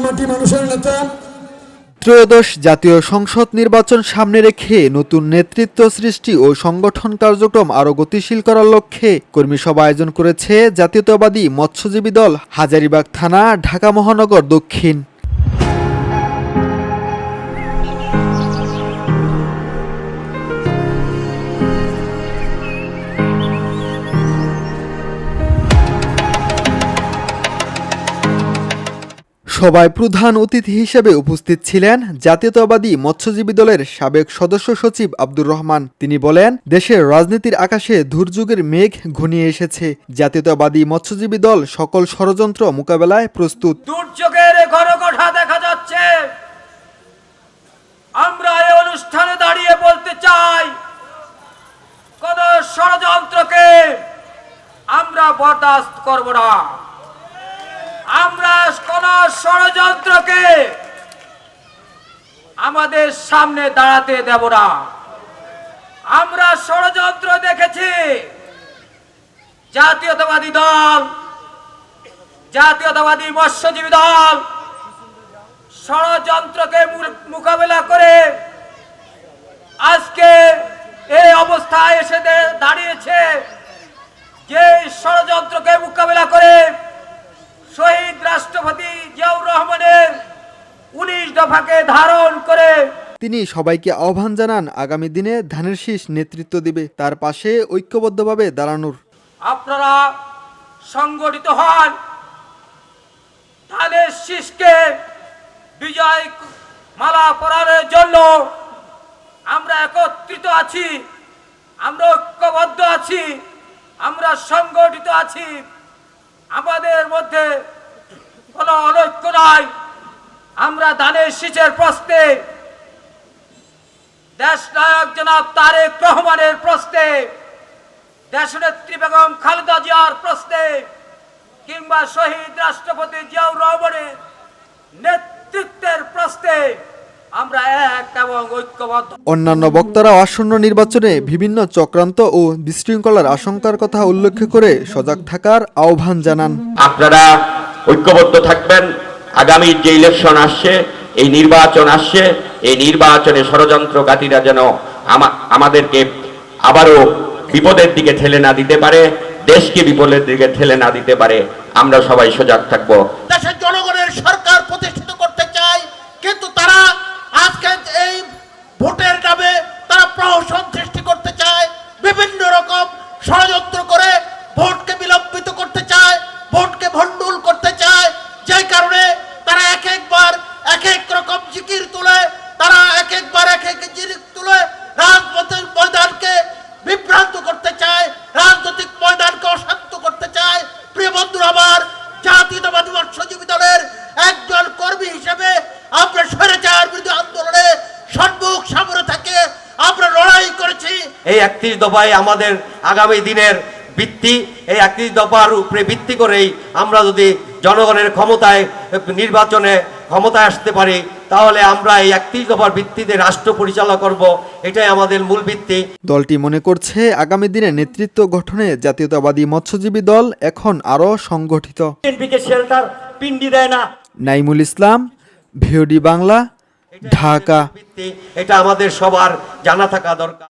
মাটি মানুষের নেতা। ত্রয়োদশ জাতীয় সংসদ নির্বাচন সামনে রেখে নতুন নেতৃত্ব সৃষ্টি ও সংগঠন কার্যক্রম আরও গতিশীল করার লক্ষ্যে কর্মী সভা আয়োজন করেছে জাতীয়তাবাদী মৎস্যজীবী দল হাজারীবাগ থানা, ঢাকা মহানগর দক্ষিণ। সভায় প্রধান অতিথি হিসেবে উপস্থিত ছিলেন জাতীয়তাবাদী মৎস্যজীবী দলের সাবেক সদস্য সচিব আব্দুর রহমান। তিনি বলেন, দেশের রাজনীতির আকাশে দুর্যোগের মেঘ ঘনিয়ে এসেছে। জাতীয়তাবাদী মৎস্যজীবী দল সকল ষড়যন্ত্র মোকাবেলায় প্রস্তুত। দুর্যোগের ঘনঘটা দেখা যাচ্ছে। আমরা এই অনুষ্ঠানে দাঁড়িয়ে বলতে চাই, কোন ষড়যন্ত্রকে আমরা বরদাস্ত করব না। আমরা কোন ষড়যন্ত্রকে আমাদের সামনে দাঁড়াতে দেব না। আমরা ষড়যন্ত্র দেখেছি। জাতীয়তাবাদী দল, জাতীয়তাবাদী মৎস্যজীবী দল ষড়যন্ত্রকে মোকাবেলা করে আজকে এই অবস্থায় এসে দাঁড়িয়েছে। যে ষড়যন্ত্রকে মোকাবেলা করে শহীদ রাষ্ট্রপতি জিয়াউর রহমানের 19 দফাকে ধারণ করে তিনি সবাইকে আহ্বান জানান আগামী দিনে ধানের শীষ নেতৃত্ব দিবে, তার পাশে ঐক্যবদ্ধভাবে দাঁড়ানোর। আপনারা সংগঠিত হন, ধানের শীষকে বিজয় মালা পরানোর জন্য আমরা একত্রিত আছি, আমরা ঐক্যবদ্ধ আছি, আমরা সংগঠিত আছি। আমাদের মধ্যে কোনো অনৈক্য নাই। আমরা ধানের শীষের প্রশ্নে, দেশ নায়ক জনাব তারেক রহমানের প্রশ্নে, দেশনেত্রী বেগম খালেদা জিয়ার প্রশ্নে, কিংবা শহীদ রাষ্ট্রপতি জিয়াউর রহমানের নেতৃত্বের প্রশ্নে আমরা এক এবং ঐক্যবদ্ধ। অন্যান্য বক্তারা আসন্ন নির্বাচনে বিভিন্ন চক্রান্ত ও বিশৃঙ্খলার আশঙ্কার কথা উল্লেখ করে সজাগ থাকার আহ্বান জানান। আপনারা ঐক্যবদ্ধ থাকবেন। আগামী যে ইলেকশন আসছে, এই নির্বাচন আসছে, এই নির্বাচনে ষড়যন্ত্রকারীরা যেন আমাদেরকে আবারও বিপদের দিকে ঠেলে না দিতে পারে, দেশকে বিপদের দিকে ঠেলে না দিতে পারে। আমরা সবাই সজাগ থাকব। দেশের জনগণের সরকার প্রতিষ্ঠিত করতে চায়, কিন্তু তারা আজকে এই ভোটের নামে তারা প্রহসন সৃষ্টি করতে চায়, বিভিন্ন রকম ষড়যন্ত্র করে ভোটকে বিলম্বিত করতে চায়, ভোটকে ভণ্ডুল করতে চায়। যেই কারণে তারা এক একবার এক এক রকম জিকির তুলে, তারা এক একবার এক এক জিকির তুলে রাজনৈতিক ময়দানকে বিভ্রান্ত করতে চায়, রাজনৈতিক ময়দানকে অশান্ত করতে চায়। প্রিয় বন্ধুরা আমার, জাতীয়তাবাদী মৎস্যজীবী দলের একজন কর্মী হিসেবে আমরা স্বৈরাচার বিরোধী আন্দোলনে সম্মুখ সামনে থেকে আমরা লড়াই করেছি। এই 31 দফায় আমাদের আগামী দিনের ভিত্তি। এই 31 দফার উপরে ভিত্তি করেই আমরা যদি জনগণের ক্ষমতায় নির্বাচনে ক্ষমতায় আসতে পারি, তাহলে আমরা এই 31 দফার ভিত্তিতে রাষ্ট্র পরিচালনা করব। এটাই আমাদের মূল ভিত্তি। দলটি মনে করছে আগামী দিনে নেতৃত্ব গঠনে জাতীয়তাবাদী মৎস্যজীবী দল এখন আরও সংগঠিত। পিন্ডি দেয় না। নাইমুল ইসলাম, ভিওডি বাংলা, ঢাকা। এটা আমাদের সবার জানা থাকা দরকার।